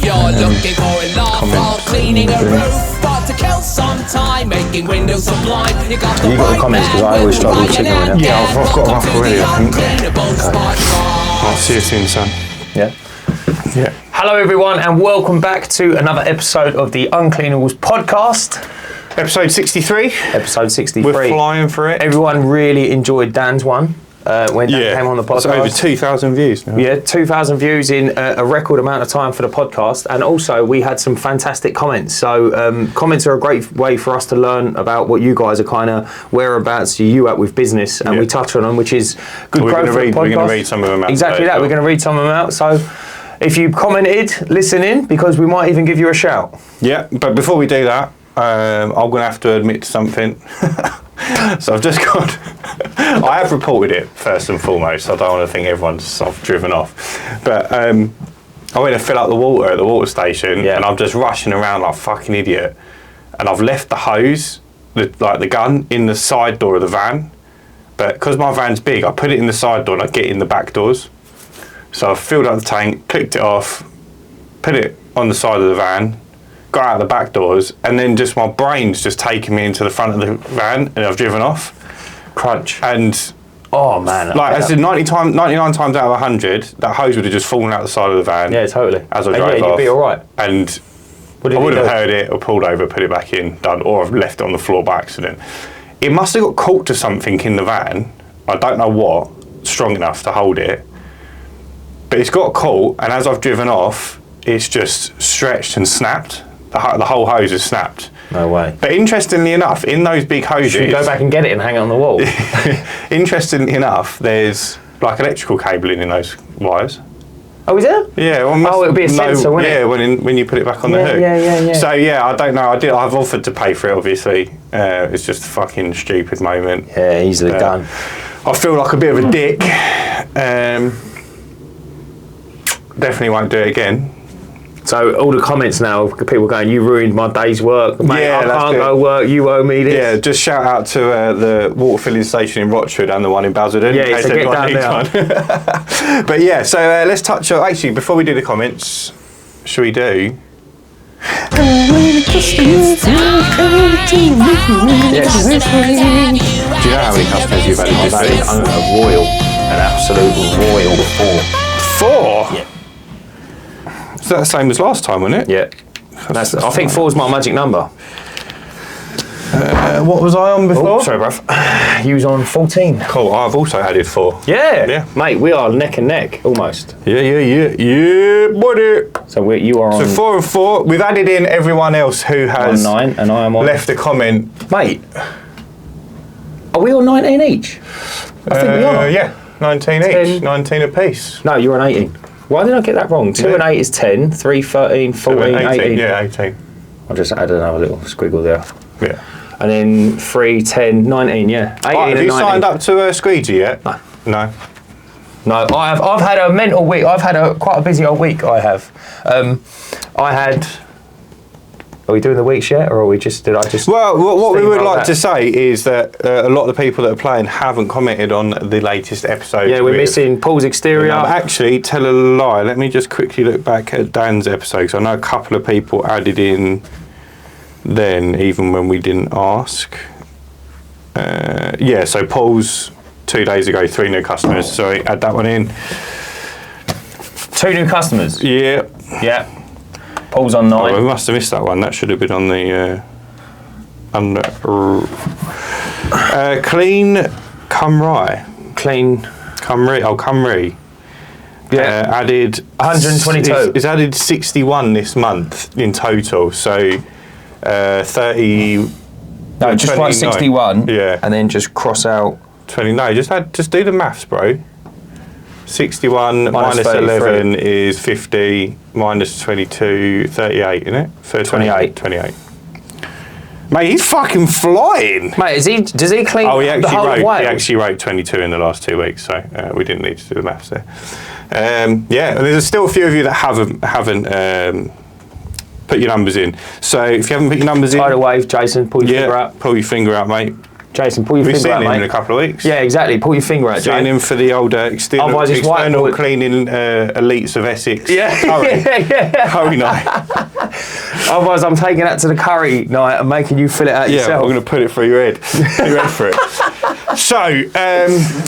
you're looking for a laugh while cleaning a roof, got to kill some time making windows sublime. You got the comments because I always struggle with signal. Yeah, I've got enough already, I think. Uncleanables Podcast. I'll see you soon, son. Yeah. Yeah. Hello, everyone, and welcome back to another episode of the Uncleanables Podcast. Episode 63. Episode 63. We're flying for it. Everyone really enjoyed Dan's one when Dan came on the podcast. It's over 2,000 views now. Yeah, 2,000 views in a record amount of time for the podcast. And also, we had some fantastic comments. So, comments are a great way for us to learn about what you guys are kind of, whereabouts you at with business. And we touch on them, which is good growth for the podcast. We're going to read some of them out. Exactly that. We're going to read some of them out. So, if you commented, listen in, because we might even give you a shout. Yeah, but before we do that, I'm going to have to admit to something. So I've just got... I have reported it, first and foremost. I don't want to think everyone's sort of driven off. But I went to fill up the water at the water station, and I'm just rushing around like a fucking idiot. And I've left the hose, the gun, in the side door of the van. But because my van's big, I put it in the side door and I get in the back doors. So I filled up the tank, clicked it off, put it on the side of the van, got out the back doors, and then just my brain's just taken me into the front of the van, and I've driven off. Crunch. And oh man, like I said, 99 times out of 100, that hose would have just fallen out the side of the van. Yeah, totally. As I drove off. You'd be all right. And I would have heard it, or pulled over, put it back in, done, or I've left it on the floor by accident. It must have got caught to something in the van. I don't know what, strong enough to hold it. But it's got caught, and as I've driven off, it's just stretched and snapped. The whole hose has snapped. No way. But interestingly enough, in those big hoses... Should we go back and get it and hang it on the wall? Interestingly enough, there's like electrical cabling in those wires. Oh, is there? Yeah. Well, it'll be a sensor, won't it? Yeah, when you put it back on the hook. Yeah. So yeah, I don't know. I've offered to pay for it, obviously. It's just a fucking stupid moment. Yeah, easily done. I feel like a bit of a dick. Definitely won't do it again. So all the comments now, people going, "You ruined my day's work, mate. Yeah, I can't go work. You owe me this." Yeah, just shout out to the water filling station in Rochford and the one in Basildon. Yeah, so get down there. But yeah, so let's touch on. Actually, before we do the comments, should we do? Yes. Do you know how many customers you've had this week? An absolute royal 4. Yeah. Is that the same as last time, wasn't it? Yeah. I think 4 is my magic number. What was I on before? Oh, sorry, bruv. You was on 14. Cool. I've also added 4. Yeah. Mate, we are neck and neck, almost. Yeah, buddy. So you are on... So 4 and 4. We've added in everyone else who has on 9, and I am on... left a comment. Mate, are we on 19 each? I think we are. Yeah, 19 each. 19 apiece. No, you're on 18. Why did I get that wrong? 2 and 8 is 10, 3, 13, 14, 18. Yeah, 18. I just added another little squiggle there. Yeah. And then 3, 10, 19, yeah. 18 have and you 19. signed up to a squeegee yet? No. No, I've had a mental week. I've had quite a busy old week, I have. Are we doing the weeks yet, or are we just... Well, what we would like to say is that a lot of the people that are playing haven't commented on the latest episode. Yeah, we're missing Paul's exterior. Actually, tell a lie. Let me just quickly look back at Dan's episode, because I know a couple of people added in then, even when we didn't ask. Yeah, so Paul's 2 days ago, 3 new customers. Sorry, add that one in. 2 new customers? Yeah. Yeah. Paul's on 9. Oh, we must have missed that one. That should have been on the Clean Cymru. Clean Cymru. Oh, Cymru. Yeah. Added 122. It's added 61 this month in total. So 30. No, just write 61. Yeah. And then just cross out 20. No, just do the maths, bro. 61 minus 11 is 50, minus 22, 38, isn't it? 28. Mate, he's fucking flying. Mate, does he clean the whole of Wales? He actually wrote 22 in the last 2 weeks, so we didn't need to do the maths there. Yeah, there's still a few of you that haven't put your numbers in. So if you haven't put your numbes in... Tidal wave, Jason, pull your finger out. Pull your finger out, mate. Jason, pull your We've finger seen out, him mate. in a couple of weeks. Yeah, exactly. Pull your finger out, Seen Jay. him for the old external whiteboard. cleaning elites of Essex. Yeah, Curry. yeah. Curry night. Otherwise, I'm taking that to the curry night and making you fill it out yourself. Yeah, I'm going to put it through your head. Put your head for it. So,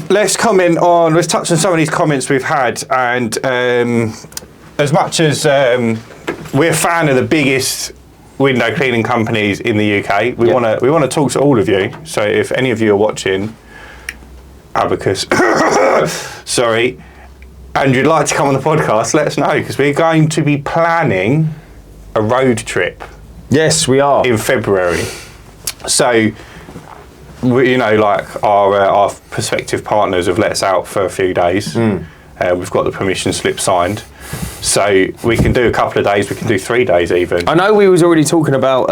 let's touch on some of these comments we've had. And as much as we're a fan of the biggest window cleaning companies in the UK, we want to talk to all of you. So if any of you are watching, Abacus, sorry, and you'd like to come on the podcast, let us know, because we're going to be planning a road trip. Yes, we are. In February. So, our prospective partners have let us out for a few days. We've got the permission slip signed. So we can do a couple of days, we can do 3 days even. I know we was already talking about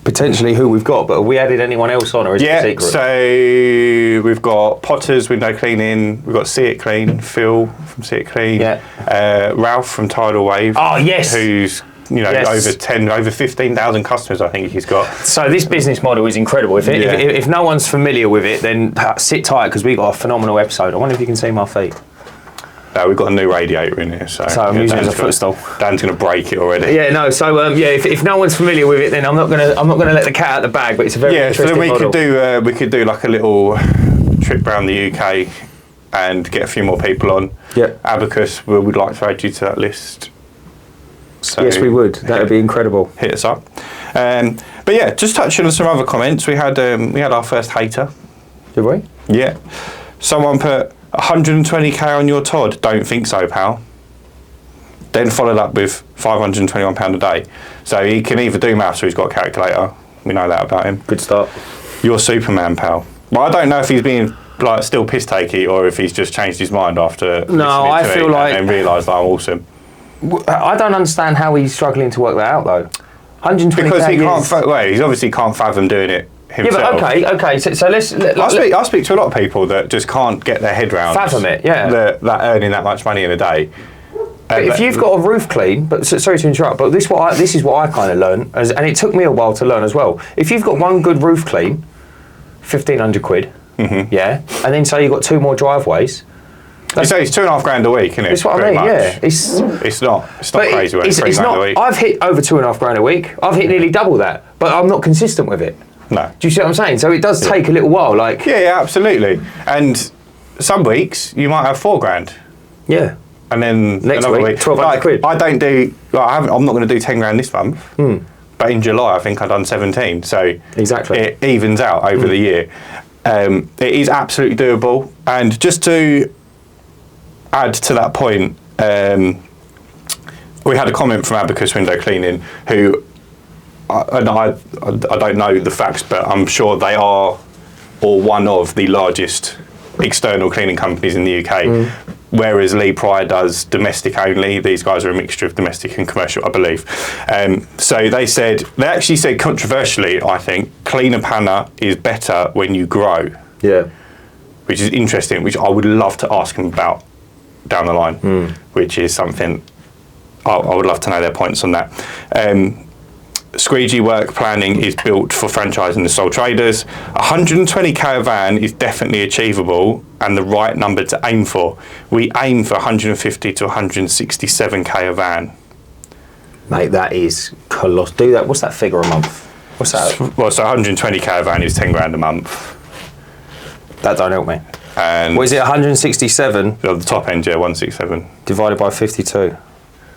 potentially who we've got, but have we added anyone else on, or is it a secret? So we've got Potter's Window Cleaning, we've got See It Clean, Phil from See It Clean, Ralph from Tidal Wave. Oh, yes. Who's over 15,000 customers, I think he's got. So this business model is incredible. If no one's familiar with it, then sit tight, because we've got a phenomenal episode. I wonder if you can see my feet. We've got a new radiator in here, so I'm using it as a footstool. Dan's going to break it already. Yeah, no. So if no one's familiar with it, then I'm not gonna let the cat out of the bag. But it's a very interesting so then model. we could do like a little trip around the UK and get a few more people on. Yeah. Abacus, we would like to add you to that list. So yes, we would. That would be incredible. Hit us up. But yeah, just touching on some other comments, we had our first hater. Did we? Yeah. Someone put 120k on your Todd. Don't think so, pal. Then followed up with £521 a day. So he can either do maths or he's got a calculator. We know that about him. Good start. You're Superman, pal. Well, I don't know if he's being still piss takey or if he's just changed his mind after I feel like and realised that I'm awesome. I don't understand how he's struggling to work that out though. 120 because he can't. He obviously can't fathom doing it himself. Yeah, but okay. So let's. I speak to a lot of people that just can't get their head around fathom it. Yeah. That earning that much money in a day. But if you've got a roof clean, but sorry to interrupt, but this is what I kind of learned, and it took me a while to learn as well. If you've got one good roof clean, 1,500 quid. Mm-hmm. Yeah, and then say you've got 2 more driveways. You say it's $2,500 a week, isn't it? That's what I mean. Yeah, it's not crazy. It's not. a week. I've hit over $2,500 a week. I've hit nearly double that, but I'm not consistent with it. No. Do you see what I'm saying? So it does take a little while. Yeah, absolutely. And some weeks you might have $4,000. Yeah. And then next another week 1,200 quid. I don't do. I'm not going to do $10,000 this month. But in July, I think I've done 17. So exactly, it evens out over the year. It is absolutely doable. And just to add to that point, we had a comment from Abacus Window Cleaning, who I don't know the facts, but I'm sure they are one of the largest external cleaning companies in the UK. Whereas Lee Pryor does domestic only. These guys are a mixture of domestic and commercial, I believe. So they actually said controversially, I think, cleaner panna is better when you grow. Yeah. Which is interesting, which I would love to ask them about down the line, which is something I would love to know their points on that. Squeegee work planning is built for franchising and sole traders. 120k a van is definitely achievable and the right number to aim for. We aim for 150 to 167k a van. Mate, that is colossal. Do that. What's that figure a month? What's that? Well, so 120k a van is $10,000 a month. That don't help me. And what is it? 167? At the top end, yeah, 167. Divided by 52.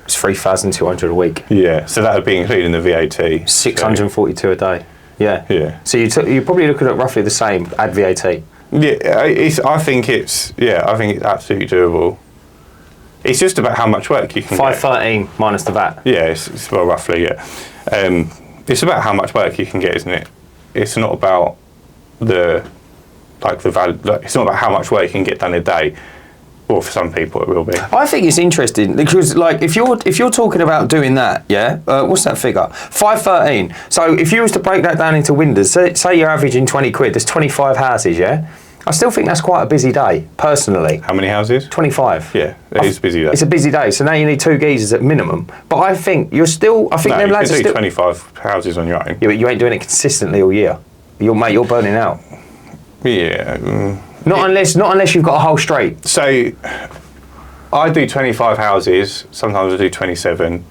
It's 3,200 a week. Yeah, so that would be including the VAT. 642 a day. Yeah. Yeah. So you're probably looking at roughly the same. Add VAT. Yeah, I think it's absolutely doable. It's just about how much work you can 513 minus the VAT. Yeah, it's well, roughly, yeah. It's about how much work you can get, isn't it? It's not about the value. It's not about how much work you can get done a day. Or for some people, it will be. I think it's interesting because, if you're talking about doing that, what's that figure? 513. So if you was to break that down into windows, say you're averaging 20 quid. There's 25 houses, yeah. I still think that's quite a busy day, personally. How many houses? 25. Yeah, it is a busy day. It's a busy day, so now you need 2 geezers at minimum. But I think you're still. I think them lads are still. You can do 25 houses on your own. Yeah, but you ain't doing it consistently all year. You're burning out. Yeah. Not unless you've got a whole straight. So I do 25 houses. Sometimes I do 27,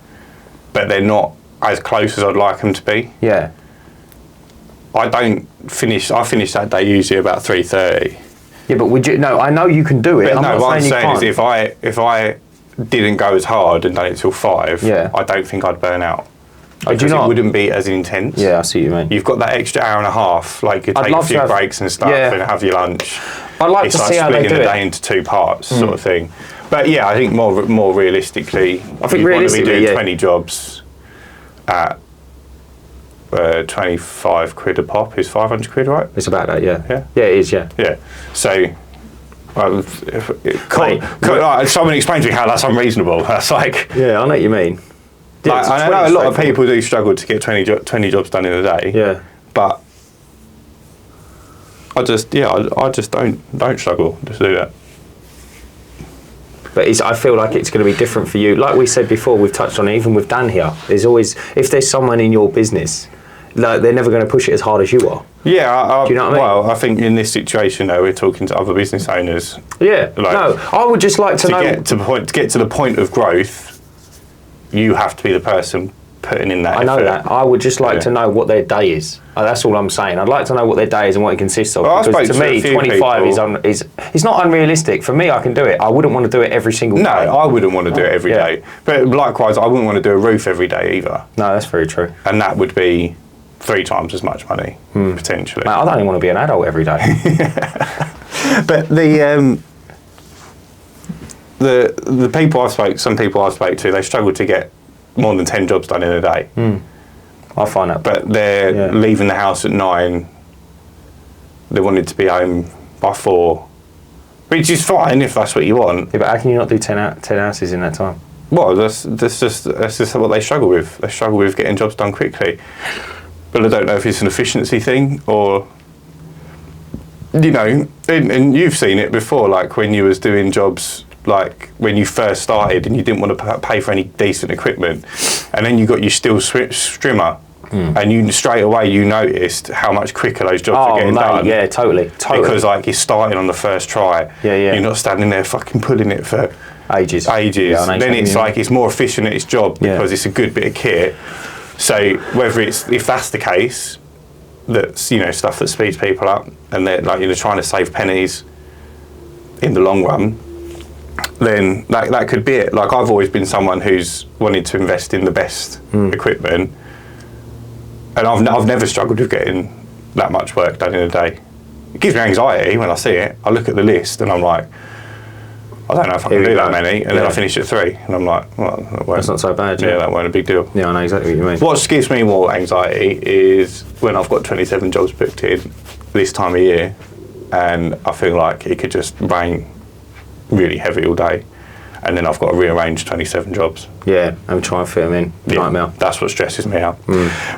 but they're not as close as I'd like them to be. Yeah. I finish that day usually about 3:30. Yeah, but would you? No, I know you can do it. But no, what I'm saying is if if I didn't go as hard and done it till 5, Yeah. I don't think I'd burn out. Oh, do you Because not? it wouldn't be as intense. Yeah, I see what you mean. You've got that extra hour and a half, like you could I'd take a love few to have- breaks and stuff Yeah. and have your lunch. I'd like It's to like see how they splitting do the it. day into 2 parts, sort of thing. But yeah, I think more realistically, I think you want to be realistically, doing yeah. 20 jobs at 25 quid a pop is 500 quid, right? It's about that, yeah. Yeah. Yeah, it is, yeah. Yeah. So, someone explain to me how that's unreasonable. That's like, Yeah, I know what you mean. Yeah, like it's I know a lot of straightforward. people do struggle to get 20 jobs done in a day. Yeah. But I just don't struggle to do that. But I feel like it's going to be different for you. Like we said before, we've touched on it, even with Dan here. There's always, if there's someone in your business, like they're never going to push it as hard as you are. Yeah, Do you know what I mean? Well, I think in this situation, though, we're talking to other business owners. Yeah. Like, no, I would just like to know. To get to the point of growth, you have to be the person putting in that I know effort. that. I would just like Yeah. to know what their day is. That's all I'm saying. I'd like to know what their day is and what it consists of. Well, I because to spoke to me, a few 25 people. is it's not unrealistic. For me, I can do it. I wouldn't want to do it every single No, day. I wouldn't want to do it every Yeah. day. But likewise, I wouldn't want to do a roof every day either. No, that's very true. And that would be 3 times as much money, potentially. Mate, I don't even want to be an adult every day. But the people some people I spoke to, they struggle to get more than 10 jobs done in a day. I find that. But they're leaving the house at 9. They wanted to be home by 4, which is fine if that's what you want. Yeah, but how can you not do 10 houses in that time? Well, that's just what they struggle with. They struggle with getting jobs done quickly. But I don't know if it's an efficiency thing or, you know, and you've seen it before, like when you was doing jobs, like when you first started and you didn't want to pay for any decent equipment, and then you got your steel strimmer, and you straight away you noticed how much quicker those jobs are getting done. Yeah, totally. Because like you're starting on the first try. Yeah. You're not standing there fucking pulling it for Ages. Yeah, I know then exactly it's what you like it's more efficient at its job because it's a good bit of kit. So if that's the case, that's, you know, stuff that speeds people up and they're like, you know, trying to save pennies in the long run, then that could be it. Like I've always been someone who's wanted to invest in the best equipment, and I've never struggled with getting that much work done in a day. It gives me anxiety when I see it. I look at the list and I'm like, I don't know if I can do that many, and then I finish at 3, and I'm like, well, That's not so bad. yeah, that weren't a big deal. Yeah, I know exactly what you mean. What gives me more anxiety is when I've got 27 jobs booked in this time of year, and I feel like it could just rain really heavy all day, and then I've got to rearrange 27 jobs. Yeah, and try and fit them in. Nightmare. That's what stresses me out.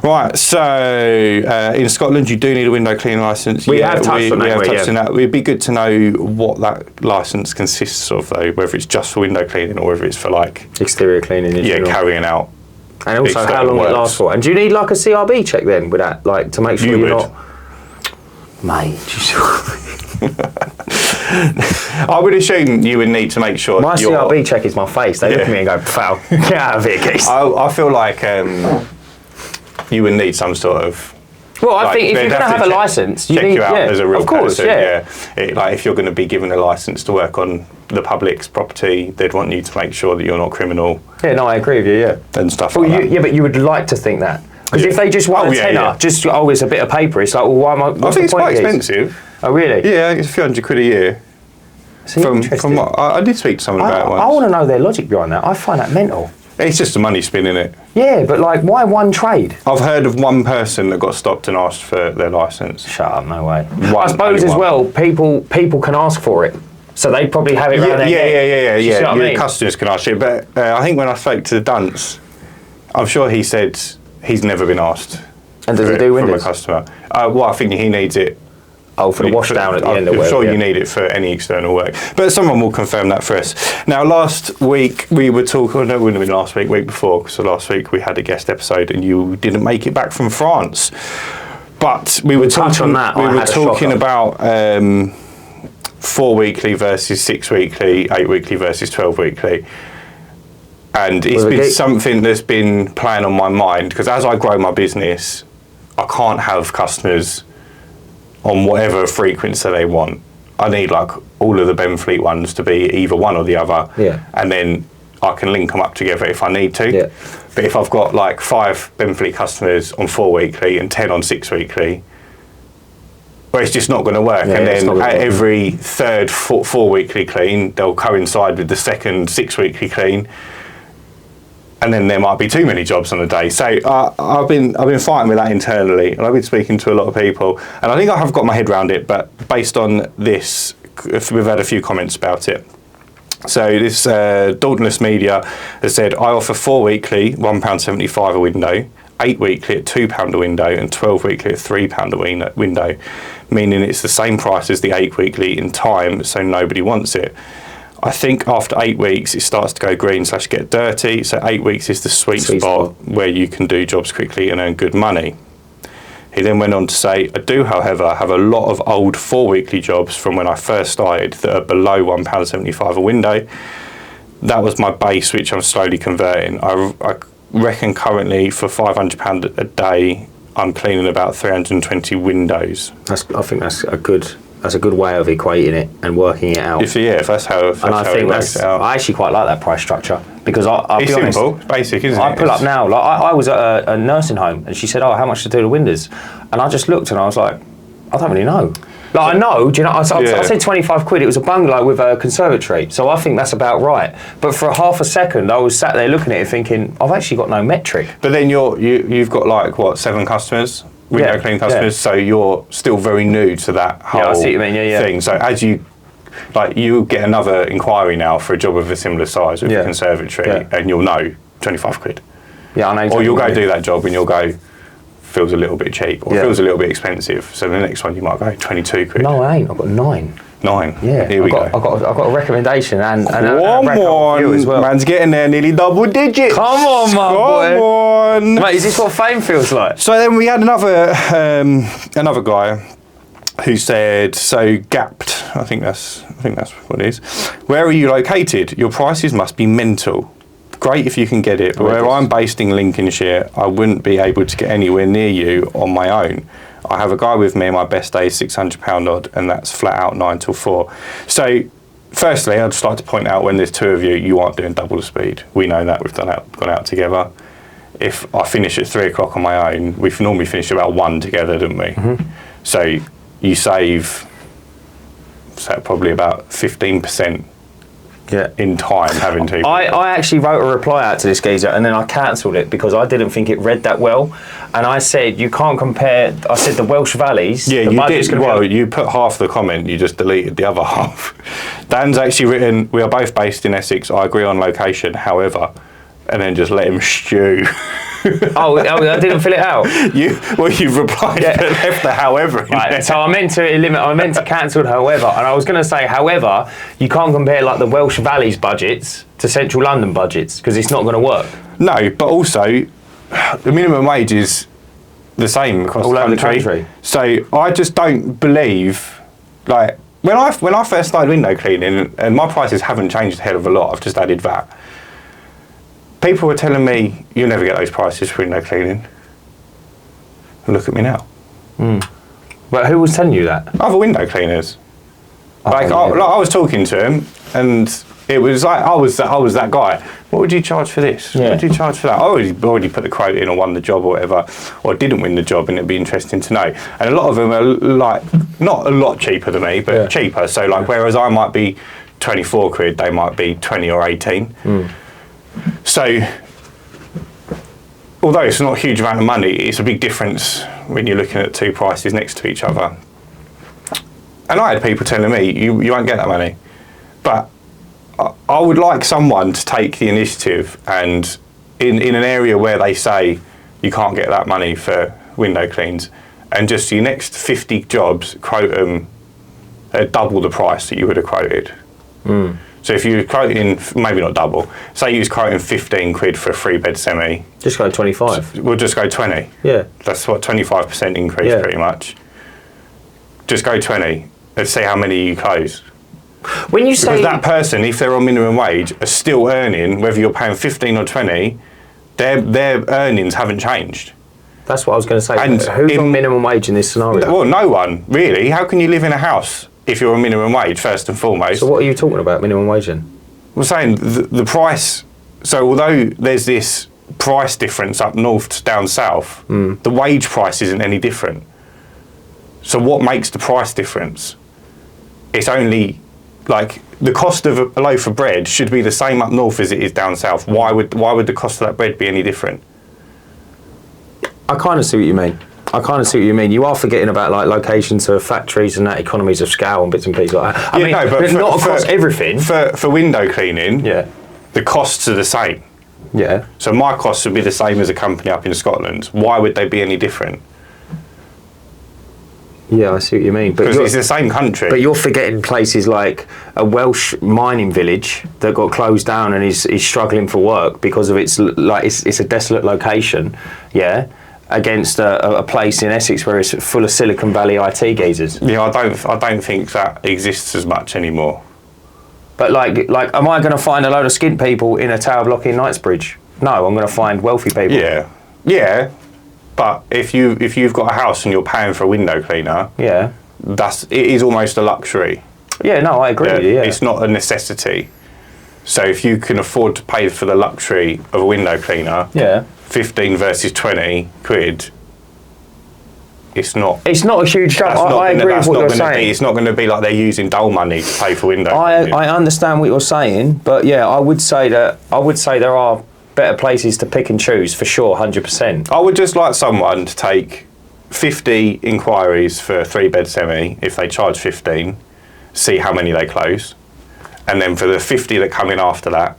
Right, so in Scotland you do need a window cleaning licence. We have touched on that. It'd be good to know what that licence consists of, though, whether it's just for window cleaning or whether it's for like Exterior cleaning. carrying out. And also how external long works. it lasts for. And do you need like a CRB check then with that, like to make sure You you're would. not. Mate, I would assume you would need to make sure my CRB check is my face. They look at me and go, "Foul, get out of here, Keith." I feel like you would need some sort of. Well, I like, think if you're they'd going to have a check- license, you check need you out as a real of course, person. Like if you're going to be given a license to work on the public's property, they'd want you to make sure that you're not criminal Yeah, no, I agree with you. Yeah. and stuff Well, like that. but you would like to think that because if they just want a tenner, just it's a bit of paper. It's like, well, why am I? I think it's quite expensive. Oh, really? Yeah, it's a few $100 a year. See, From interesting. what I did speak to someone about it once. I want to know their logic behind that. I find that mental. It's just a money spin, isn't it? Yeah, but like, why one trade? I've heard of one person that got stopped and asked for their licence. Shut up, no way. One- I suppose only as one. well, people can ask for it, so they probably have it around their neck. Yeah. Do you see what I Your mean? customers can ask you, but I think when I spoke to the dunce, I'm sure he said he's never been asked. And does he do windows? From a customer? Well, I think he needs it. Oh, for the wash down at the end of I'm it. sure you need it for any external work, but someone will confirm that for us. Now, last week we were talking. No, it wouldn't have been last week before. So last week we had a guest episode, and you didn't make it back from France. But we were touch talking, on that. we I were had a talking shocker. about 4 weekly versus 6 weekly, 8 weekly versus 12 weekly. And it's been something that's been playing on my mind, because as I grow my business, I can't have customers on whatever frequency they want. I need like all of the Benfleet ones to be either one or the other. Yeah. And then I can link them up together if I need to. Yeah. But if I've got like 5 Benfleet customers on 4 weekly and 10 on 6 weekly, well, it's just not going to work. Yeah, and it's then not gonna at work. every third 4 weekly clean, they'll coincide with the second 6 weekly clean. And then there might be too many jobs on a day. So I've been fighting with that internally, and I've been speaking to a lot of people, and I think I have got my head around it. But based on this, we've had a few comments about it. So this Dauntless Media has said, I offer 4 weekly, £1.75 a window, 8 weekly at £2 a window, and 12 weekly at £3 a window, meaning it's the same price as the 8 weekly in time, so nobody wants it. I think after 8 weeks, it starts to go green/get dirty. So 8 weeks is the sweet spot where you can do jobs quickly and earn good money. He then went on to say, I do, however, have a lot of old 4 weekly jobs from when I first started that are below £1.75 a window. That was my base, which I'm slowly converting. I reckon currently for £500 a day, I'm cleaning about 320 windows. I think that's a good way of equating it and working it out. If that's how it works out. I actually quite like that price structure, because I'll it's be honest, simple, it's basic, isn't it? I pull up now. Like I was at a nursing home, and she said, "Oh, how much to do the windows?" And I just looked, and I was like, "I don't really know." Like I know, do you know? I said 25 quid. It was a bungalow with a conservatory, so I think that's about right. But for half a second, I was sat there looking at it, thinking, "I've actually got no metric." But then you've got like what, 7 customers, window clean customers, so you're still very new to that whole I see what you mean. thing. So as you get another inquiry now for a job of a similar size with a conservatory, and you'll know 25 quid. Yeah, I know. Exactly, or you'll go do that job and you'll go, feels a little bit cheap, or feels a little bit expensive. So the next one you might go 22 quid. No, I ain't. I've got 9. 9. Yeah, Here we go. I've got a recommendation and Come a record on, review as well. man's getting there, nearly double digits. Come on, my boy. Come on. Mate, is this what fame feels like? So then we had another guy who said, so gapped, I think that's what it is. Where are you located? Your prices must be mental. Great if you can get it, but where I'm based in Lincolnshire, I wouldn't be able to get anywhere near you on my own. I have a guy with me, my best day is £600 odd, and that's flat out 9 till 4. So firstly, I'd just like to point out, when there's 2 of you, you aren't doing double the speed. We know that, we've gone out together. If I finish at 3 o'clock on my own, we've normally finished about 1 together, don't we? Mm-hmm. So you save probably about 15% in time having to. I actually wrote a reply out to this geezer, and then I cancelled it because I didn't think it read that well. And I said, you can't compare. I said the Welsh Valleys. Yeah, you did. Well, you put half the comment, you just deleted the other half. Dan's actually written, we are both based in Essex. I agree on location, however, and then just let him stew. Oh, I didn't fill it out. You've replied, but left the however. Right, so I meant to cancel however, and I was going to say, however, you can't compare like the Welsh Valleys budgets to Central London budgets, because it's not going to work. No, but also the minimum wage is the same across all the over country. the country. So I just don't believe, like when I first started window cleaning, and my prices haven't changed a hell of a lot. I've just added VAT. People were telling me, you'll never get those prices for window cleaning. Look at me now. But who was telling you that? Other window cleaners. I was talking to him, and it was like, I was that guy. What would you charge for this? Yeah. What would you charge for that? I already put the quote in, or won the job or whatever, or didn't win the job, and it'd be interesting to know. And a lot of them are like, not a lot cheaper than me, but cheaper. So like, whereas I might be 24 quid, they might be 20 or 18. So, although it's not a huge amount of money, it's a big difference when you're looking at 2 prices next to each other. And I had people telling me, you won't get that money. But I would like someone to take the initiative, and in an area where they say you can't get that money for window cleans, and just your next 50 jobs, quote them at double the price that you would have quoted. So if you were quoting, maybe not double, say you was quoting 15 quid for a 3-bed semi. Just go 25. We'll just go 20. Yeah. That's what, 25% increase pretty much. Just go 20 and see how many you close. When you say... Because that person, if they're on minimum wage, are still earning, whether you're paying 15 or 20, their earnings haven't changed. That's what I was going to say. And who's on minimum wage in this scenario? Well, no one, really. How can you live in a house if you're on minimum wage, first and foremost? So what are you talking about, minimum wage then? I'm saying the price, so although there's this price difference up north to down south, the wage price isn't any different. So what makes the price difference? It's only, like, the cost of a loaf of bread should be the same up north as it is down south. Why would the cost of that bread be any different? I kind of see what you mean. You are forgetting about like locations of factories and that, economies of scale and bits and pieces like that. I mean, but not across everything. For window cleaning, yeah, the costs are the same. Yeah. So my costs would be the same as a company up in Scotland. Why would they be any different? Yeah, I see what you mean. Because it's the same country. But you're forgetting places like a Welsh mining village that got closed down and is struggling for work because of it's a desolate location. Yeah. Against a place in Essex where it's full of Silicon Valley IT geezers. Yeah, I don't think that exists as much anymore. But like, am I going to find a load of skint people in a tower block in Knightsbridge? No, I'm going to find wealthy people. Yeah. But if you've got a house and you're paying for a window cleaner, it is almost a luxury. Yeah, no, I agree with you. Yeah. It's not a necessity. So if you can afford to pay for the luxury of a window cleaner, 15 versus 20 quid, it's not a huge jump. I agree with what you're saying. It's not going to be like they're using dole money to pay for window cleaning. I understand what you're saying, but yeah, I would say there are better places to pick and choose for sure, 100%. I would just like someone to take 50 inquiries for a 3-bed semi if they charge 15, see how many they close, and then for the 50 that come in after that,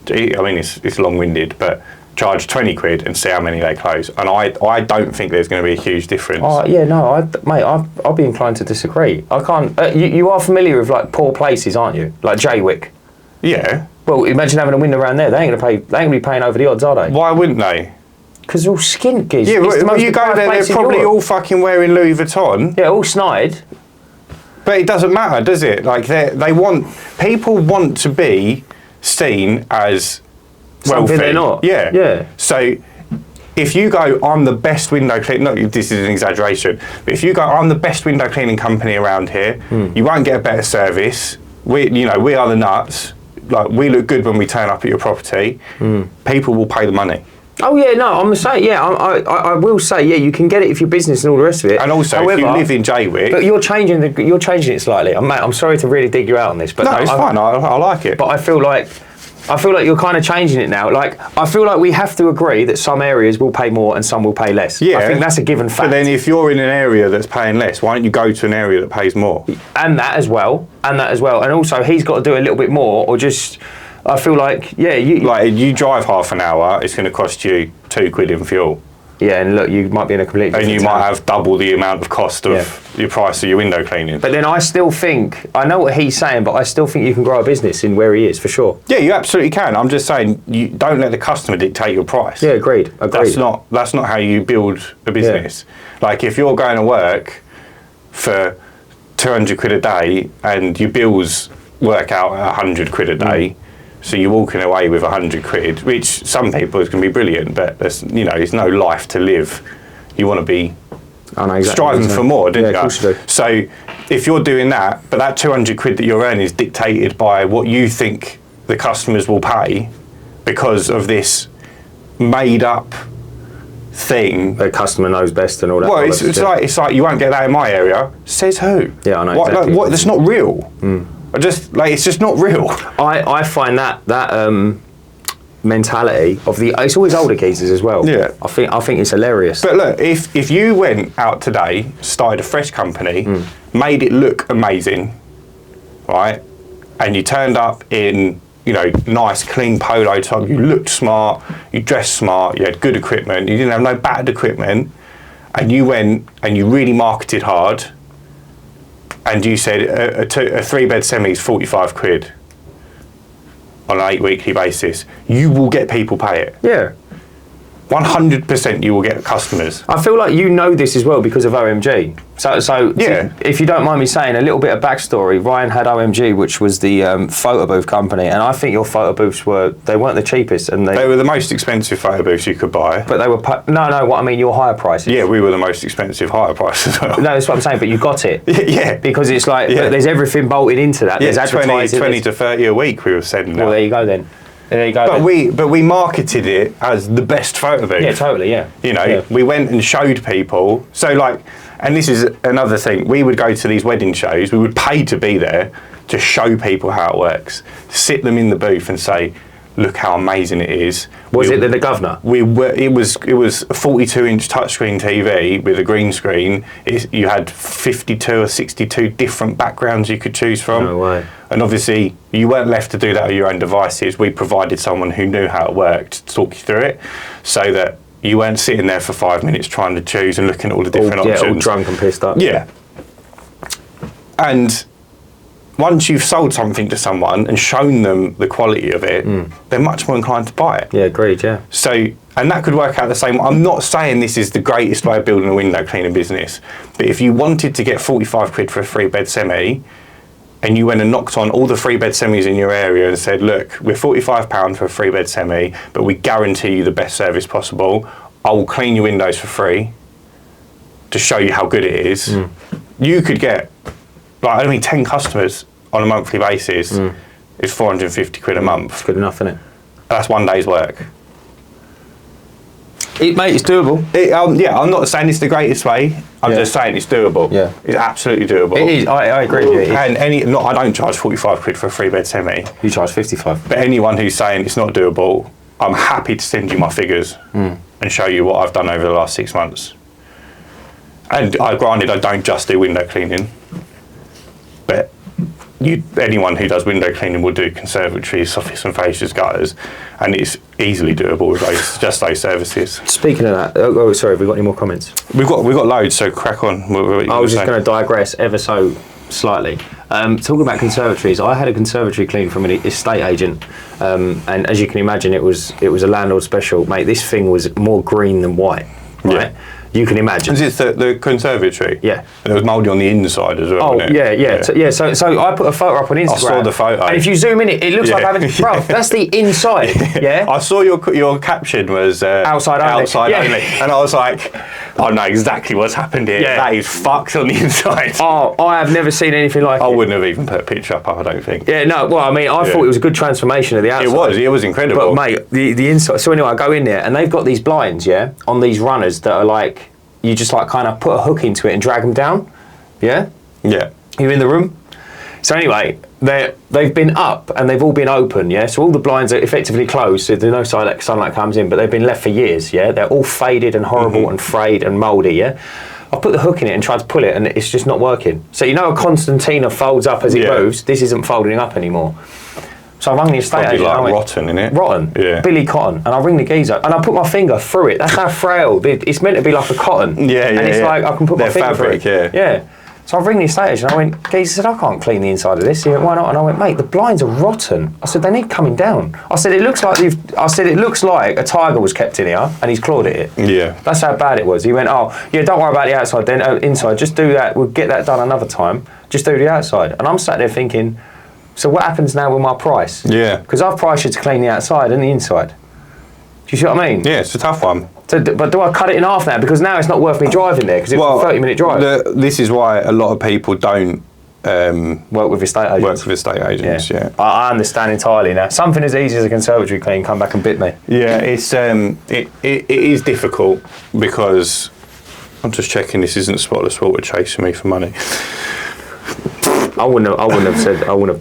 I mean it's long-winded, but charge 20 quid and see how many they close. And I don't think there's going to be a huge difference. I'll be inclined to disagree. I can't. You are familiar with like poor places, aren't you? Like Jaywick. Yeah. Well, imagine having a window around there. They ain't going to be paying over the odds, are they? Why wouldn't they? Because they're all skint gigs. Yeah, but you go there, they're probably all fucking wearing Louis Vuitton. Yeah, all snide. But it doesn't matter, does it? Like people want to be seen as wealthy. Something they're not. Yeah. So if you go, I'm the best window cleaning, no, this is an exaggeration, but if you go, I'm the best window cleaning company around here, you won't get a better service. We are the nuts. Like, we look good when we turn up at your property. People will pay the money. Oh yeah, no, I'm saying, I will say, you can get it if you're business and all the rest of it. And also, however, if you live in Jaywick, but you're changing it slightly. I'm sorry to really dig you out on this, but no, it's fine. I like it. But I feel like you're kind of changing it now. Like, I feel like we have to agree that some areas will pay more and some will pay less. Yeah, I think that's a given fact. But then, if you're in an area that's paying less, why don't you go to an area that pays more? And that as well. And also, he's got to do a little bit more, or just. I feel like, you drive half an hour, it's going to cost you 2 quid in fuel. Yeah, and look, you might be in a completely different town. Might have double the amount of cost of your price of your window cleaning. But then I still think, I know what he's saying, but I still think you can grow a business in where he is, for sure. Yeah, you absolutely can. I'm just saying, you don't let the customer dictate your price. Yeah, agreed. That's not how you build a business. Yeah. Like, if you're going to work for 200 quid a day and your bills work out at 100 quid a day, so you're walking away with 100 quid, which some people is going to be brilliant, but there's no life to live. You want to be striving for more, don't you? Of course you do. So if you're doing that, but that 200 quid that you're earning is dictated by what you think the customers will pay because of this made up thing. The customer knows best and all that. Well, it's like you won't get that in my area. Says who? Yeah, I know. Exactly. What? That's not real. It's just not real. I find that mentality of it's always older geezers as well. Yeah. I think it's hilarious. But look, if you went out today, started a fresh company, made it look amazing, right? And you turned up in, nice clean polo top, you looked smart, you dressed smart, you had good equipment, you didn't have no bad equipment, and you went and you really marketed hard, and you said a 3-bed semi is 45 quid. on an 8 weekly basis, you will get people pay it. Yeah. 100% you will get customers. I feel like you know this as well because of OMG. So Yeah. if you don't mind me saying a little bit of backstory, Ryan had OMG, which was the photo booth company, and I think your photo booths weren't the cheapest, and They were the most expensive photo booths you could buy. but they were what I mean, your higher prices. Yeah, we were the most expensive higher price as well. No, that's what I'm saying. But you got it. Yeah. Because it's like Yeah. there's everything bolted into that. Yeah, There's 20 advertising. to 30 a week we were sending Well, out. there you go then. There you go. But then. we marketed it as the best photo booth. Yeah, totally. Yeah. You know, Yeah. we went and showed people. So like, and this is another thing. We would go to these wedding shows. We would pay to be there to show people how it works. Sit them in the booth and say, "Look how amazing it is." Was it the governor? It was a 42-inch touchscreen TV with a green screen. You had 52 or 62 different backgrounds you could choose from. No way. And obviously, you weren't left to do that on your own devices. We provided someone who knew how it worked to talk you through it, so that you weren't sitting there for 5 minutes trying to choose and looking at all the different options. Yeah, all drunk and pissed up. Yeah. And once you've sold something to someone and shown them the quality of it, they're much more inclined to buy it. Yeah, agreed. Yeah. So, and that could work out the same. I'm not saying this is the greatest way of building a window cleaning business, but if you wanted to get 45 quid for a 3-bed semi, and you went and knocked on all the 3-bed semis in your area and said, "Look, we're £45 for a 3-bed semi, but we guarantee you the best service possible. I will clean your windows for free to show you how good it is." You could get, 10 customers on a monthly basis is 450 quid a month. It's good enough, isn't it? That's one day's work. Mate, it's doable. I'm not saying it's the greatest way. I'm just saying it's doable. Yeah. It's absolutely doable. It is. I agree with you. And I don't charge 45 quid for a 3-bed semi. You charge 55. But anyone who's saying it's not doable, I'm happy to send you my figures and show you what I've done over the last 6 months. And granted, I don't just do window cleaning, but anyone who does window cleaning will do conservatories, soffits and fascias, gutters, and it's easily doable with those services. Speaking of that, sorry, have we got any more comments? We've got loads, so crack on. I was just going to digress ever so slightly. Talking about conservatories, I had a conservatory cleaned from an estate agent, and as you can imagine, it was a landlord special. Mate, this thing was more green than white, right? Yeah. You can imagine. Is it the conservatory? Yeah. And it was mouldy on the inside as well, Oh, wasn't it? yeah. So I put a photo up on Instagram. I saw the photo. And if you zoom in, it looks like having... Bro, that's the inside, yeah? I saw your caption was... outside only. Outside Yeah. only. And I was like, I know exactly what's happened here. Yeah. That is fucked on the inside. Oh, I have never seen anything like it. I wouldn't have even put a picture up, I don't think. Yeah, no, well, I mean, I thought it was a good transformation of the outside. It was incredible. But, mate, the inside... So anyway, I go in there, and they've got these blinds, yeah, on these runners that are like... You just like kind of put a hook into it and drag them down, yeah? Yeah. You're in the room. So anyway, they've been up and they've all been open, yeah? So all the blinds are effectively closed, so there's no sunlight comes in, but they've been left for years, yeah? They're all faded and horrible and frayed and mouldy, yeah? I put the hook in it and tried to pull it and it's just not working. So you know a concertina folds up as it moves? This isn't folding up anymore. So I rang the estate agent. Like rotten, innit? Rotten. Yeah. Billy Cotton. And I ring the geezer and I put my finger through it. That's how frail. It's meant to be like a cotton. Yeah, And it's like I can put my finger fabric, through it. Yeah. So I ring the estate agent. I went, geezer said, I can't clean the inside of this. He went, why not? And I went, mate, the blinds are rotten. I said, they need coming down. I said, it looks like a tiger was kept in here and he's clawed at it. Yeah. That's how bad it was. He went, oh, yeah, don't worry about the outside then, inside. Just do that. We'll get that done another time. Just do the outside. And I'm sat there thinking, so what happens now with my price? Yeah. Because I've priced you to clean the outside and the inside. Do you see what I mean? Yeah, it's a tough one. So, but do I cut it in half now? Because now it's not worth me driving there because it's a 30-minute drive. This is why a lot of people don't work with estate agents. Yeah. I understand entirely now. Something as easy as a conservatory clean come back and bit me. Yeah, it's it is difficult because I'm just checking this isn't Spotless water chasing me for money. I wouldn't have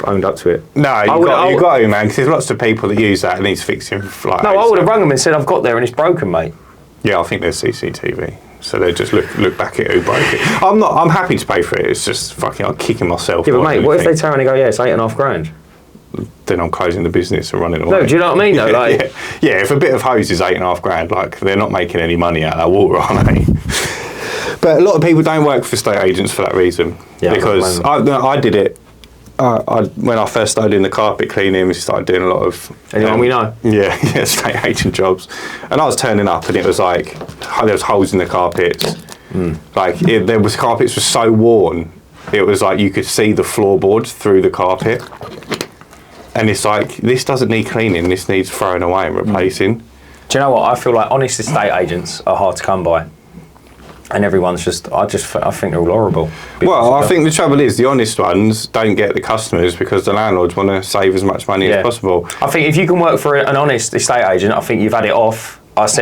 owned up to it. No, you got to, man, because there's lots of people that use that and needs fixing. Like, no, I would have rung them and said, I've got there and it's broken, mate. Yeah, I think there's CCTV. So they just look back at who broke it. I'm happy to pay for it. It's just fucking, I'm kicking myself. Yeah, but mate, what if they turn around and go, yeah, it's $8,500? Then I'm closing the business and running away. No, do you know what I mean though? Like, yeah, if a bit of hose is $8,500, like they're not making any money out of that water, are they? But a lot of people don't work for estate agents for that reason. Yeah, because I did it when I first started in the carpet cleaning, we started doing a lot of... Anyone we know? Yeah, estate agent jobs. And I was turning up and it was like, there was holes in the carpets. Like, carpets were so worn, it was like you could see the floorboards through the carpet. And it's like, this doesn't need cleaning, this needs throwing away and replacing. Do you know what? I feel like honest estate agents are hard to come by. And everyone's just, I think they're all horrible. Well, I think the trouble is the honest ones don't get the customers because the landlords want to save as much money as possible. I think if you can work for an honest estate agent, I think you've had it off. But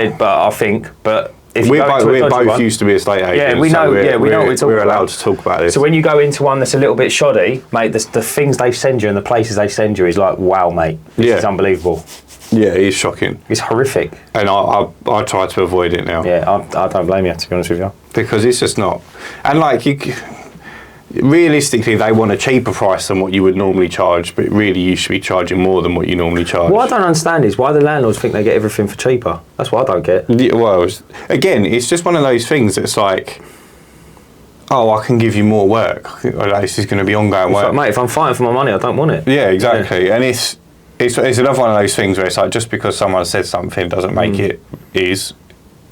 if you we're both used to be estate agents. Yeah, we know. We know what we're talking about. We're allowed to talk about this. So when you go into one that's a little bit shoddy, mate, the things they send you and the places they send you is like, wow, mate, this is unbelievable. Yeah, it's shocking. It's horrific. And I try to avoid it now. Yeah, I don't blame you, to be honest with you. Because it's just not. And like, realistically, they want a cheaper price than what you would normally charge, but really you should be charging more than what you normally charge. What I don't understand is why the landlords think they get everything for cheaper. That's what I don't get. Yeah, well, again, it's just one of those things that's like, oh, I can give you more work. This is going to be ongoing work. Like, mate, if I'm fighting for my money, I don't want it. Yeah, exactly. Yeah. And it's another one of those things where it's like, just because someone says something doesn't make it is.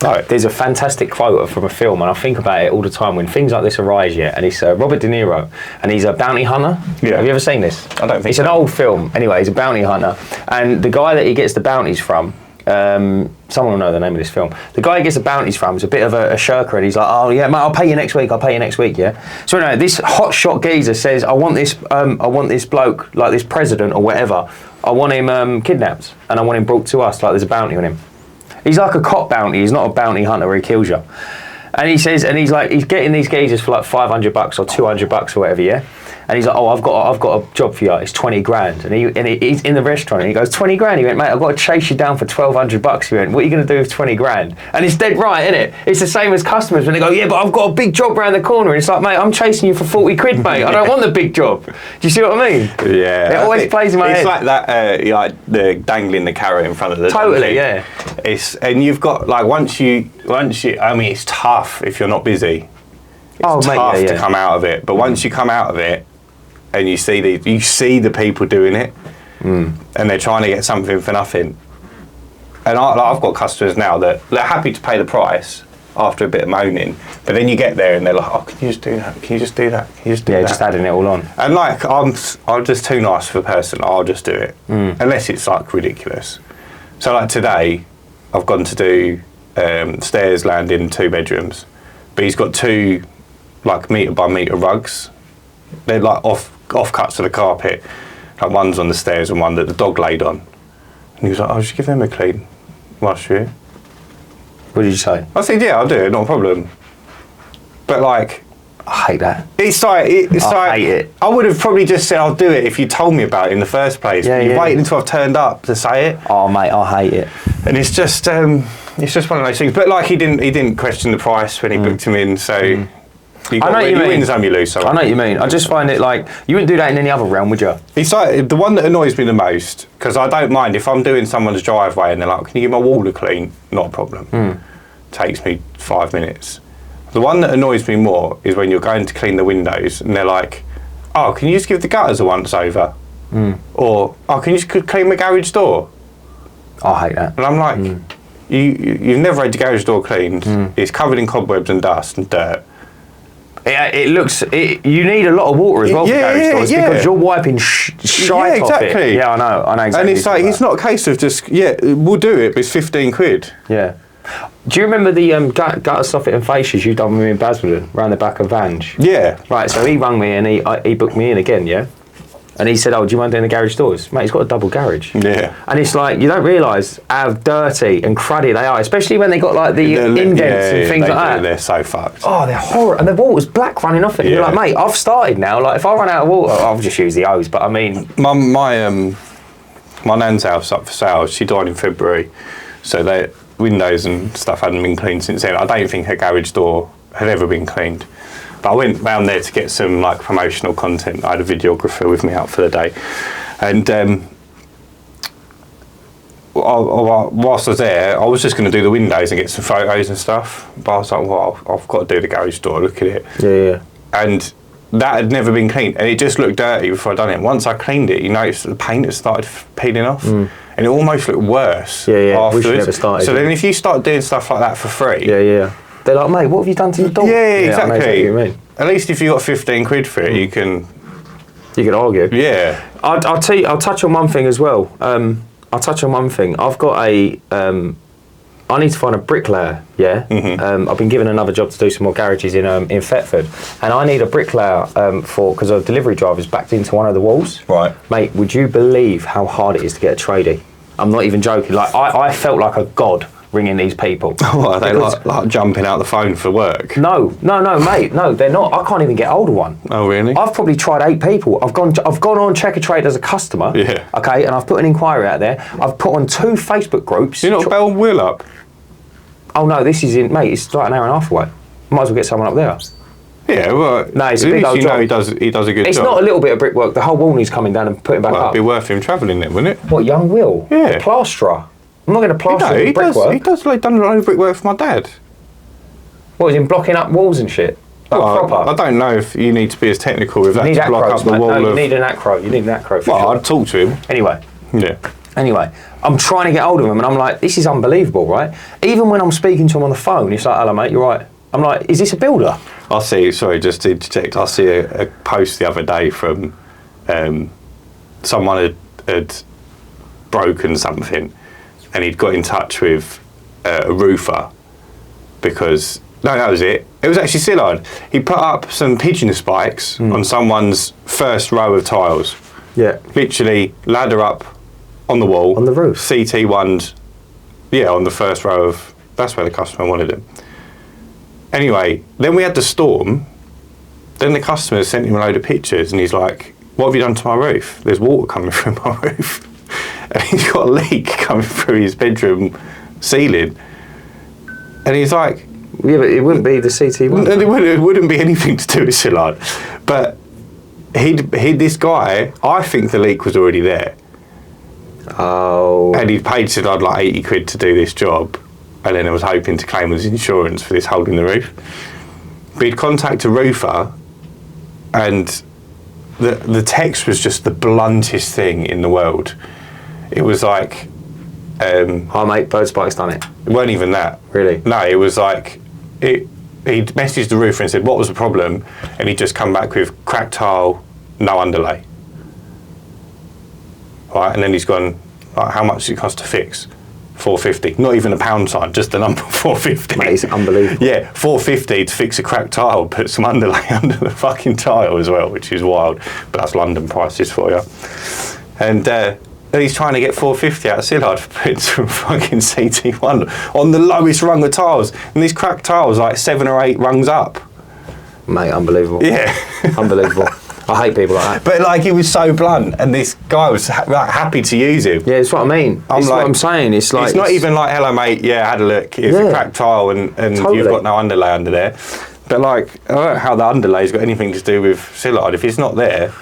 Right. There's a fantastic quote from a film, and I think about it all the time when things like this arise, and it's Robert De Niro, and he's a bounty hunter. Yeah. Have you ever seen this? I don't think It's an old film. Anyway, he's a bounty hunter, and the guy that he gets the bounties from, someone will know the name of this film. The guy he gets the bounties from is a bit of a shirker, and he's like, oh yeah, mate, I'll pay you next week, yeah? So anyway, this hotshot geezer says, I want this bloke, like this president or whatever, I want him kidnapped, and I want him brought to us, like there's a bounty on him. He's like a cop bounty. He's not a bounty hunter where he kills you. And he says, and he's getting these geezers for like $500 or $200 or whatever, yeah. And he's like, oh, I've got a job for you. It's 20 grand. And he's in the restaurant and he goes, 20 grand. He went, mate, I've got to chase you down for $1,200. He went, what are you going to do with 20 grand? And it's dead right, isn't it? It's the same as customers when they go, yeah, but I've got a big job round the corner. And it's like, mate, I'm chasing you for 40 quid, mate. I don't want the big job. Do you see what I mean? Yeah. It always plays in my head. It's like that, like the dangling the carrot in front of the Totally, yeah. And you've got like once you. I mean, it's tough if you're not busy. It's tough to come out of it. But once you come out of it, and you see the people doing it, and they're trying to get something for nothing. And I've got customers now that they're happy to pay the price after a bit of moaning, but then you get there and they're like, oh, can you just do that? Can you just do that? Can you just do that? Yeah, just adding it all on. And like, I'm just too nice for a person. I'll just do it, unless it's like ridiculous. So like today, I've gone to do stairs landing 2 bedrooms, but he's got 2 like metre by metre rugs. They're like offcuts of the carpet. Like one's on the stairs and one that the dog laid on. And he was like, oh, just give them a clean whilst you're here. What did you say? I said, yeah, I'll do it, not a problem. But like, I hate that. I hate it. I would have probably just said I'll do it if you told me about it in the first place. Yeah, you waited until I've turned up to say it. Oh mate, I hate it. And it's just one of those things. But like he didn't question the price when he booked him in, so you win some, you lose some. I know what you mean. I just find it like you wouldn't do that in any other realm, would you? It's like the one that annoys me the most, because I don't mind if I'm doing someone's driveway and they're like, can you give my wall a clean? Not a problem. Takes me 5 minutes. The one that annoys me more is when you're going to clean the windows and they're like, oh, can you just give the gutters a once over? Or, oh, can you just clean the garage door? I hate that. And I'm like, you've never had the garage door cleaned. It's covered in cobwebs and dust and dirt. You need a lot of water as well for garage doors because you're wiping shite off it. Yeah, I know exactly. And it's like, it's not a case of just, we'll do it, but it's 15 quid. Yeah. Do you remember the gutter soffit and fascias you done with me in Basildon, round the back of Vange? Yeah. Right, so he rang me and he booked me in again, yeah? And he said, oh, do you mind doing the garage doors? Mate, he's got a double garage. Yeah. And it's like, you don't realise how dirty and cruddy they are, especially when they got like the indents and things like that. They're so fucked. Oh, they're horrible. And the water's black running off it. Yeah. You're like, mate, I've started now. Like, if I run out of water, I'll just use the hose. But I mean... My nan's house up for sale. She died in February. So the windows and stuff hadn't been cleaned since then. I don't think her garage door had ever been cleaned. But I went round there to get some like promotional content. I had a videographer with me out for the day, and whilst I was there, I was just going to do the windows and get some photos and stuff. But I was like, well, I've got to do the garage door. Look at it. Yeah. And that had never been cleaned, and it just looked dirty before I'd done it. Once I cleaned it, you noticed the paint had started peeling off, and it almost looked worse afterwards. Wish you never started. So then if you start doing stuff like that for free... Yeah. They're like, mate, what have you done to your dog? Yeah, exactly. I know exactly what you mean. At least if you got 15 quid for it, you can argue. Yeah. I'll tell you, I'll touch on one thing as well. I've got I need to find a bricklayer, I've been given another job to do some more garages in Thetford, and I need a bricklayer because a delivery driver's backed into one of the walls. Right. Mate, would you believe how hard it is to get a tradie? I'm not even joking. Like, I felt like a god ringing these people. What, are they like jumping out the phone for work? No, mate, no, they're not. I can't even get hold of one. Oh, really? I've probably tried 8 people. I've gone on Checker Trade as a customer. Yeah. Okay, and I've put an inquiry out there. I've put on 2 Facebook groups. You're not Bell Wheel up? Oh no, this is in, mate. It's like an hour and a half away. Might as well get someone up there. Yeah, well, no, it's a big old job. He does a good job. It's not a little bit of brickwork. The whole wall needs coming down and putting back up. It'd be worth him travelling then, wouldn't it? What, young Will? Yeah. Plasterer. I'm not going to plaster brickwork. He does like done a lot of brickwork for my dad. What, is he blocking up walls and shit? Proper? I don't know if you need to be as technical with that to block up the wall. No, you need an acro. You need an acro. Well, I'd talk to him. Anyway. Yeah. Anyway, I'm trying to get hold of him, and I'm like, this is unbelievable, right? Even when I'm speaking to him on the phone, he's like, hello, mate, you're right. I'm like, is this a builder? Sorry, just to interject, I see a post the other day from someone had broken something, and he'd got in touch with a roofer because, no, that was it. It was actually Sillard. He put up some pigeon spikes on someone's first row of tiles. Yeah. Literally ladder up on the wall. On the roof? CT1'd, on the first row of, that's where the customer wanted it. Anyway, then we had the storm. Then the customer sent him a load of pictures and he's like, what have you done to my roof? There's water coming through my roof. And he's got a leak coming through his bedroom ceiling. And he's like... Yeah, but it wouldn't be the CT1. It wouldn't be anything to do with Sillard. But this guy, I think the leak was already there. Oh. And he'd paid Sillard like 80 quid to do this job. And then I was hoping to claim his insurance for this hole in the roof. But he'd contact a roofer, and the text was just the bluntest thing in the world. It was like... oh, mate, bird spike's done it. It weren't even that. Really? No, it was like... He'd messaged the roofer and said, what was the problem? And he'd just come back with cracked tile, no underlay. Right, and then he's gone, how much does it cost to fix? 450. Not even a pound sign, just the number 450. Mate, it's unbelievable. Yeah, 450 to fix a cracked tile, put some underlay under the fucking tile as well, which is wild. But that's London prices for you. And he's trying to get 450 out of Sillard for putting some fucking CT1 on the lowest rung of tiles. And these cracked tiles like 7 or 8 rungs up. Mate, unbelievable. Yeah. Unbelievable. I hate people like that. But like, he was so blunt, and this guy was happy to use him. Yeah, it's what I mean. It's what I'm saying. It's like... It's not even like, hello mate, I had a look. It's a cracked tile and totally. You've got no underlay under there. But like, I don't know how the underlay's got anything to do with Sillard. If it's not there...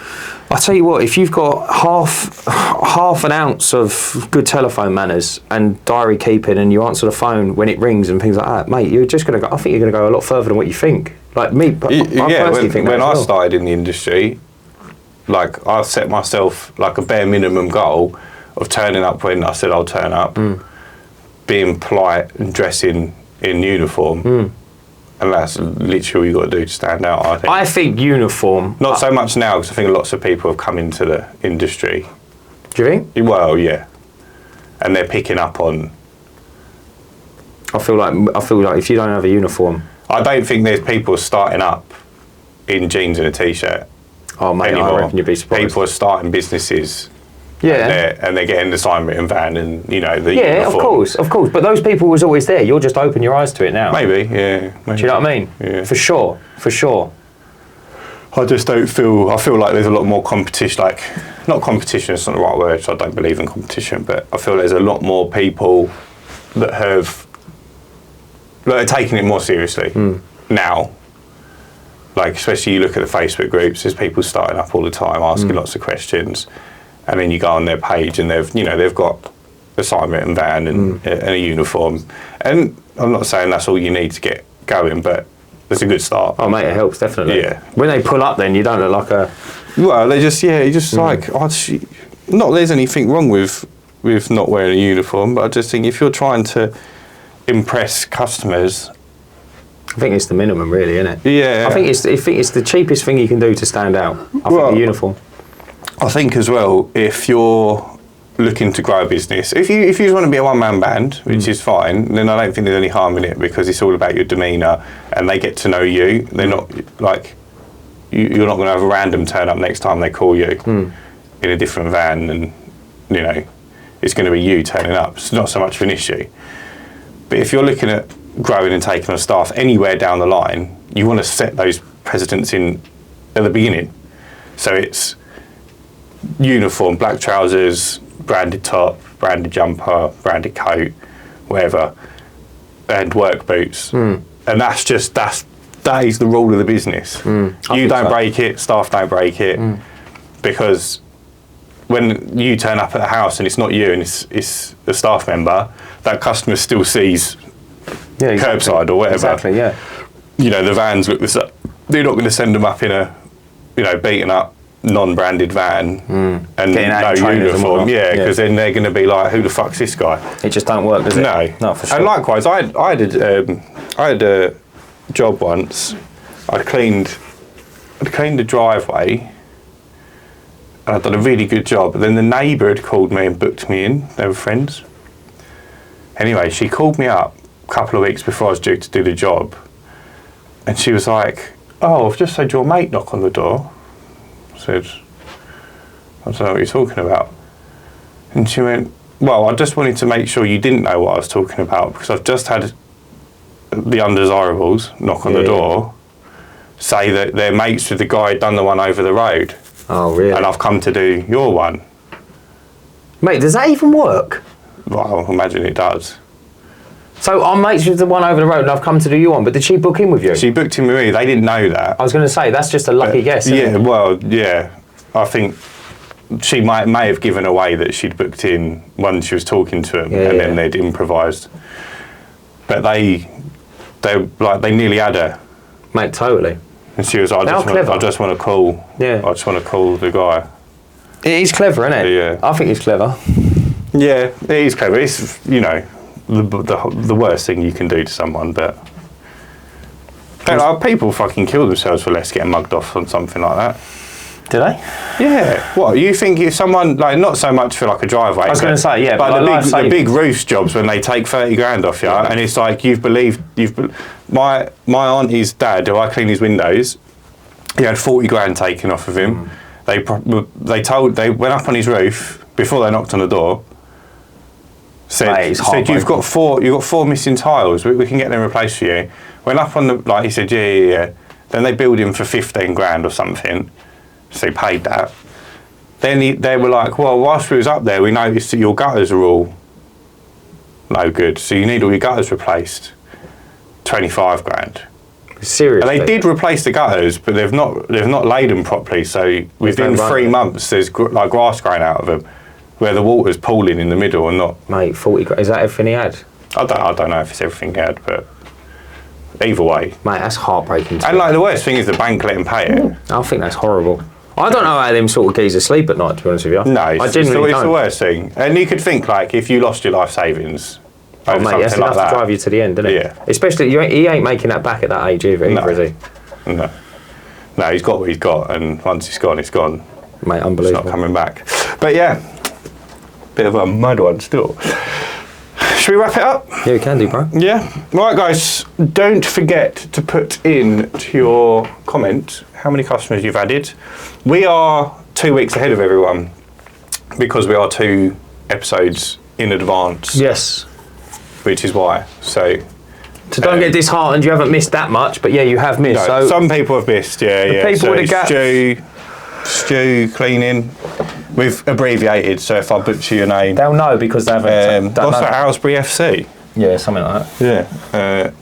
I'll tell you what, if you've got half an ounce of good telephone manners and diary keeping, and you answer the phone when it rings and things like that, mate, you're just going to go, I think you're going to go a lot further than what you think. Like me, I personally think that when I well. started in the industry, like, I set myself like a bare minimum goal of turning up when I said I'll turn up, being polite and dressing in uniform. And that's literally what you've got to do to stand out, I think. I think uniform... Not so much now, because I think lots of people have come into the industry. Do you think? Well, yeah. And they're picking up on... I feel like if you don't have a uniform... I don't think there's people starting up in jeans and a T-shirt. Oh, mate, anymore. I reckon you'd be surprised. People are starting businesses... Yeah, and they're getting the sign written van and, the uniform. of course. But those people was always there. You'll just open your eyes to it now. Maybe, yeah. Maybe. Do you know what I mean? Yeah. For sure. I just don't feel... I feel like there's a lot more competition, like... Not competition, it's not the right word, so I don't believe in competition, but I feel there's a lot more people that are taking it more seriously now. Like, especially you look at the Facebook groups, there's people starting up all the time, asking lots of questions. And then you go on their page and they've got a sign written van and a uniform. And I'm not saying that's all you need to get going, but That's a good start. Oh, mate, it helps, definitely. Yeah. When they pull up, then you don't look like a... Well, they just, like, not there's anything wrong with not wearing a uniform, but I just think if you're trying to impress customers... I think it's the minimum, really, isn't it? Yeah. I think it's the cheapest thing you can do to stand out. I think the uniform. I think as well, if you're looking to grow a business, if you just want to be a one-man band, which is fine, then I don't think there's any harm in it, because it's all about your demeanour and they get to know you. They're not like you're not going to have a random turn up next time they call you in a different van, and you know it's going to be you turning up. It's not so much of an issue. But if you're looking at growing and taking on staff anywhere down the line, you want to set those precedents in at the beginning. So it's uniform, black trousers, branded top, branded jumper, branded coat, whatever, and work boots. And that is the rule of the business. You don't break it, staff don't break it, because when you turn up at a house and it's not you and it's a staff member, that customer still sees curbside or whatever. Exactly, yeah. You know, the vans look this up. They're not going to send them up in a, beaten up, non-branded van and no uniform. Yeah, because then they're going to be like, "Who the fuck's this guy?" It just don't work, does it? No, for sure. And likewise, I had a job once. I'd cleaned the driveway. And I'd done a really good job. But then the neighbour had called me and booked me in. They were friends. Anyway, she called me up a couple of weeks before I was due to do the job, and she was like, "Oh, I've just had your mate knock on the door." I said, "I don't know what you're talking about." And she went, "Well, I just wanted to make sure you didn't know what I was talking about, because I've just had the undesirables knock on the door, say that they're mates with the guy who'd done the one over the road. Oh, really? And I've come to do your one." Mate, does that even work? Well, I imagine it does. So I'm mates with the one over the road and I've come to do you one, but did she book in with you? She booked in with me. They didn't know that. I was going to say, that's just a lucky guess, isn't it? Well, yeah. I think she may have given away that she'd booked in when she was talking to them, then they'd improvised. But they nearly had her. Mate, totally. And she was like, I just want to call. Yeah. I just want to call the guy. It is clever, isn't it? Yeah. I think he's clever. Yeah, it is clever. It's, the worst thing you can do to someone, but people fucking kill themselves for less getting mugged off on something like that. Do they? Yeah. What, you think if someone, not so much for like a driveway. I was going to say, yeah, but the big roofs jobs when they take 30 grand off you, and it's like my auntie's dad, who I clean his windows, he had 40 grand taken off of him. They went up on his roof before they knocked on the door. Said you've got four missing tiles. We can get them replaced for you. Went up on the he said yeah. Then they billed him for 15 grand or something. So he paid that. Then they were like, well, whilst we was up there, we noticed that your gutters are all no good. So you need all your gutters replaced. 25 grand. Seriously? And they did replace the gutters, but they've not laid them properly. So within 3 months, there's grass growing out of them, where the water's pooling in the middle and not. Mate, 40 grand. Is that everything he had? I don't know if it's everything he had, but either way. Mate, that's heartbreaking. And the worst thing is the bank let him pay it. I think that's horrible. I don't know how them sort of geezers sleep at night, to be honest with you. No, it's the worst thing. And you could think, if you lost your life savings. Oh, mate, that's enough to drive you to the end, isn't it? Yeah. Especially, he ain't making that back at that age either, is he? No. No, he's got what he's got, and once it's gone, it's gone. Mate, unbelievable. It's not coming back. But yeah, bit of a mud one still. Should we wrap it up? Yeah, we can do, bro. Yeah. Right, guys, don't forget to put in to your comment how many customers you've added. We are 2 weeks ahead of everyone because we are 2 episodes in advance. Yes. Which is why. So don't get disheartened, you haven't missed that much, but yeah, you have missed. No, so some people have missed, yeah. People with the Stu cleaning. We've abbreviated, so if I butcher your name, they'll know because they haven't. What's that? Aylesbury FC? Yeah, something like that. Yeah.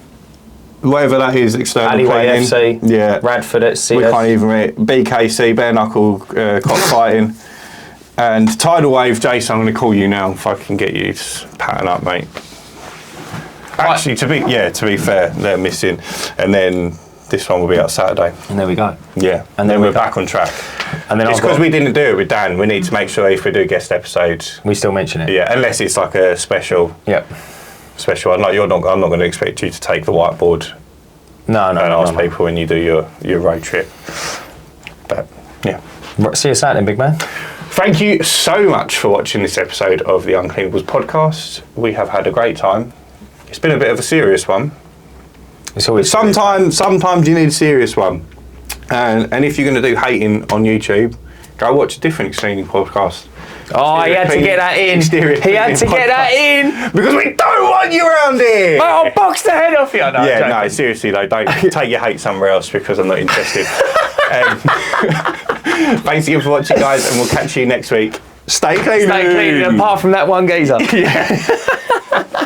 Whatever that is, external Alleyway cleaning. FC. Yeah. Radford at CS. We can't even read it. BKC, bare knuckle cockfighting. And Tidal Wave, Jason, I'm going to call you now if I can get you to pattern up, mate. Actually, to be fair, they're missing. And then this one will be out Saturday. And there we go. Yeah, And then we're back on track. And then it's because we didn't do it with Dan. We need to make sure if we do guest episodes, we still mention it. Yeah, unless it's like a special. Yep. Special. I'm not going to expect you to take the whiteboard. No. And ask people when you do your road trip. But yeah. See you Saturday, big man. Thank you so much for watching this episode of the Uncleanables podcast. We have had a great time. It's been a bit of a serious one. It's always sometimes you need a serious one. And if you're going to do hating on YouTube, go watch a different cleaning podcast. Oh, he had to get that in. He had to get that in. Because we don't want you around here. I'll box the head off you. No, seriously though, don't take your hate somewhere else because I'm not interested. Thanks again for watching, guys, and we'll catch you next week. Stay clean. Stay clean, apart from that one geezer. Yeah.